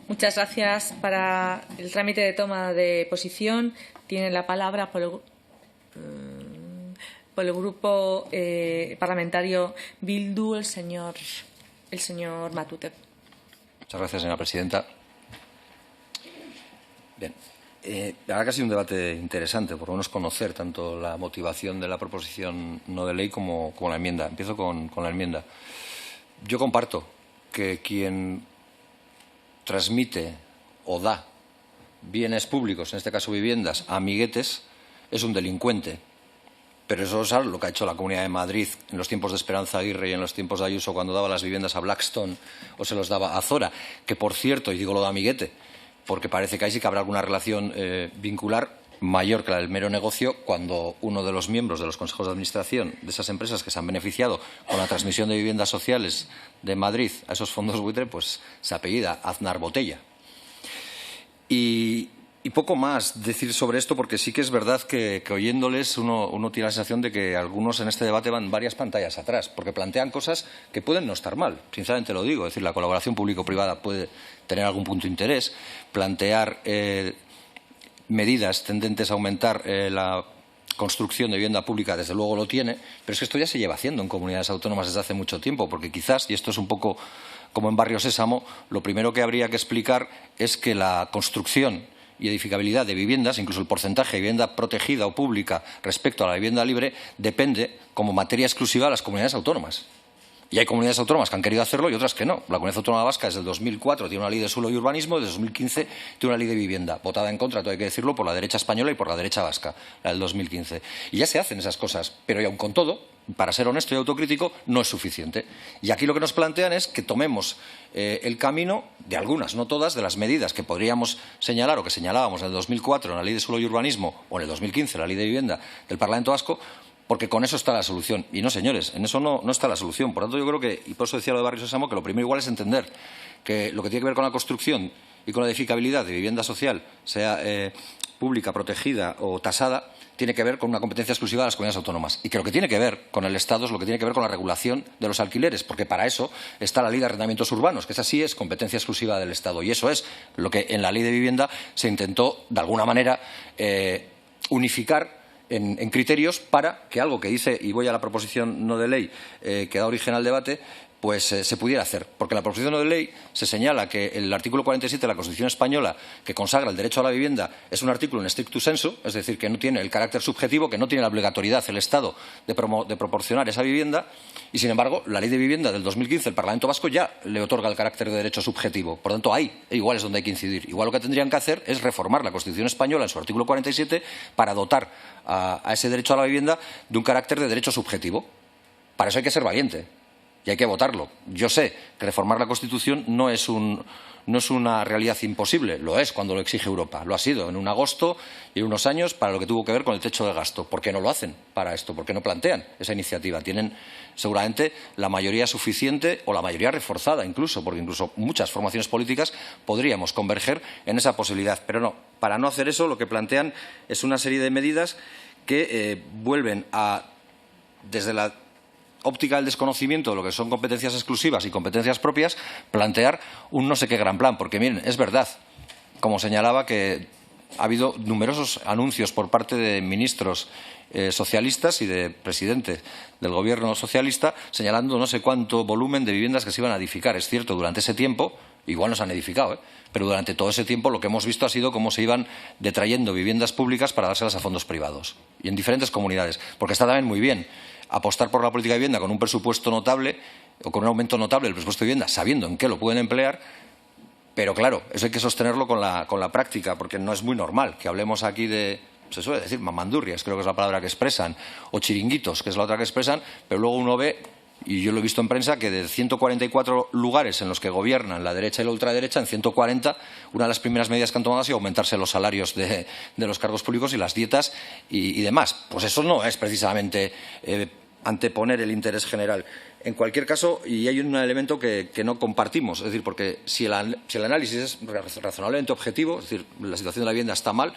Muchas gracias. Para el trámite de toma de posición tiene la palabra por el Grupo Parlamentario Bildu el señor Matute. Muchas gracias, señora presidenta. Bien, la verdad que ha sido un debate interesante, por lo menos conocer tanto la motivación de la proposición no de ley como la enmienda. Empiezo con la enmienda. Yo comparto que quien transmite o da bienes públicos, en este caso viviendas, a amiguetes, es un delincuente. Pero eso es lo que ha hecho la Comunidad de Madrid en los tiempos de Esperanza Aguirre y en los tiempos de Ayuso, cuando daba las viviendas a Blackstone o se los daba a Zora, que, por cierto, y digo lo de amiguete, porque parece que ahí sí que habrá alguna relación vincular mayor que la del mero negocio, cuando uno de los miembros de los consejos de administración de esas empresas que se han beneficiado con la transmisión de viviendas sociales de Madrid a esos fondos buitre, pues se apellida Aznar Botella. Y poco más decir sobre esto, porque sí que es verdad que oyéndoles uno tiene la sensación de que algunos en este debate van varias pantallas atrás, porque plantean cosas que pueden no estar mal, sinceramente lo digo. Es decir, la colaboración público-privada puede tener algún punto de interés, plantear medidas tendentes a aumentar la construcción de vivienda pública, desde luego lo tiene, pero es que esto ya se lleva haciendo en comunidades autónomas desde hace mucho tiempo, porque quizás, y esto es un poco como en Barrio Sésamo, lo primero que habría que explicar es que la construcción y edificabilidad de viviendas, incluso el porcentaje de vivienda protegida o pública respecto a la vivienda libre, depende como materia exclusiva de las comunidades autónomas. Y hay comunidades autónomas que han querido hacerlo y otras que no. La Comunidad Autónoma Vasca desde el 2004 tiene una ley de suelo y urbanismo, desde 2015 tiene una ley de vivienda, votada en contra, todo hay que decirlo, por la derecha española y por la derecha vasca, la del 2015. Y ya se hacen esas cosas, pero y aun con todo, para ser honesto y autocrítico, no es suficiente. Y aquí lo que nos plantean es que tomemos el camino de algunas, no todas, de las medidas que podríamos señalar o que señalábamos en el 2004 en la ley de suelo y urbanismo o en el 2015 en la ley de vivienda del Parlamento Vasco, porque con eso está la solución. Y no, señores, en eso no está la solución. Por tanto, yo creo que, y por eso decía lo de Barrio Sésamo, que lo primero igual es entender que lo que tiene que ver con la construcción y con la edificabilidad de vivienda social, sea pública, protegida o tasada, tiene que ver con una competencia exclusiva de las comunidades autónomas. Y que lo que tiene que ver con el Estado es lo que tiene que ver con la regulación de los alquileres, porque para eso está la Ley de Arrendamientos Urbanos, que esa sí es competencia exclusiva del Estado. Y eso es lo que en la Ley de Vivienda se intentó, de alguna manera, unificar en criterios para que algo que dice, y voy a la proposición no de ley que da origen al debate, pues se pudiera hacer. Porque en la proposición no de ley se señala que el artículo 47 de la Constitución española, que consagra el derecho a la vivienda, es un artículo en stricto sensu, es decir, que no tiene el carácter subjetivo, que no tiene la obligatoriedad el Estado de proporcionar esa vivienda, y sin embargo la Ley de Vivienda del 2015, el Parlamento Vasco ya le otorga el carácter de derecho subjetivo. Por tanto, ahí igual es donde hay que incidir. Igual lo que tendrían que hacer es reformar la Constitución española en su artículo 47 para dotar a ese derecho a la vivienda de un carácter de derecho subjetivo. Para eso hay que ser valiente. Y hay que votarlo. Yo sé que reformar la Constitución no es una realidad imposible. Lo es cuando lo exige Europa. Lo ha sido en un agosto y en unos años para lo que tuvo que ver con el techo de gasto. ¿Por qué no lo hacen para esto? ¿Por qué no plantean esa iniciativa? Tienen seguramente la mayoría suficiente o la mayoría reforzada incluso, porque incluso muchas formaciones políticas podríamos converger en esa posibilidad. Pero no, para no hacer eso lo que plantean es una serie de medidas que vuelven a, desde la óptica del desconocimiento de lo que son competencias exclusivas y competencias propias, plantear un no sé qué gran plan. Porque, miren, es verdad, como señalaba, que ha habido numerosos anuncios por parte de ministros socialistas y de presidentes del Gobierno socialista señalando no sé cuánto volumen de viviendas que se iban a edificar. Es cierto, durante ese tiempo, igual no se han edificado, pero durante todo ese tiempo lo que hemos visto ha sido cómo se iban detrayendo viviendas públicas para dárselas a fondos privados. Y en diferentes comunidades. Porque está también muy bien apostar por la política de vivienda con un presupuesto notable o con un aumento notable del presupuesto de vivienda, sabiendo en qué lo pueden emplear, pero claro, eso hay que sostenerlo con la práctica, porque no es muy normal que hablemos aquí de, se suele decir, mamandurrias, creo que es la palabra que expresan, o chiringuitos, que es la otra que expresan, pero luego uno ve, y yo lo he visto en prensa, que de 144 lugares en los que gobiernan la derecha y la ultraderecha, en 140, una de las primeras medidas que han tomado ha sido aumentarse los salarios de los cargos públicos y las dietas y demás. Pues eso no es precisamente anteponer el interés general. En cualquier caso, y hay un elemento que no compartimos, es decir, porque si el análisis es razonablemente objetivo, es decir, la situación de la vivienda está mal,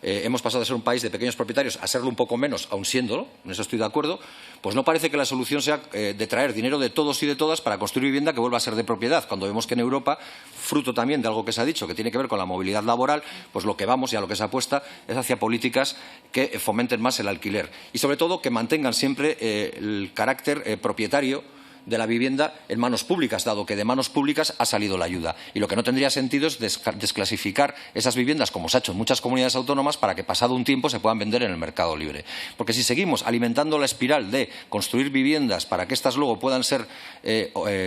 hemos pasado de ser un país de pequeños propietarios a serlo un poco menos, aun siéndolo, en eso estoy de acuerdo, pues no parece que la solución sea de traer dinero de todos y de todas para construir vivienda que vuelva a ser de propiedad, cuando vemos que en Europa, fruto también de algo que se ha dicho, que tiene que ver con la movilidad laboral, pues lo que vamos y a lo que se apuesta es hacia políticas que fomenten más el alquiler y, sobre todo, que mantengan siempre el carácter propietario de la vivienda en manos públicas, dado que de manos públicas ha salido la ayuda. Y lo que no tendría sentido es desclasificar esas viviendas, como se ha hecho en muchas comunidades autónomas, para que pasado un tiempo se puedan vender en el mercado libre. Porque si seguimos alimentando la espiral de construir viviendas para que éstas luego puedan ser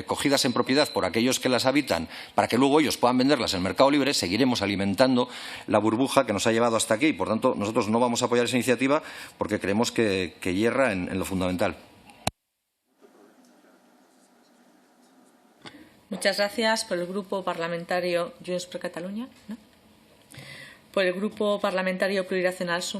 cogidas en propiedad por aquellos que las habitan, para que luego ellos puedan venderlas en el mercado libre, seguiremos alimentando la burbuja que nos ha llevado hasta aquí. Y, por tanto, nosotros no vamos a apoyar esa iniciativa porque creemos que hierra en lo fundamental. Muchas gracias. Por el Grupo Parlamentario Junts per Catalunya, ¿no? Por el Grupo Parlamentario Plurinacional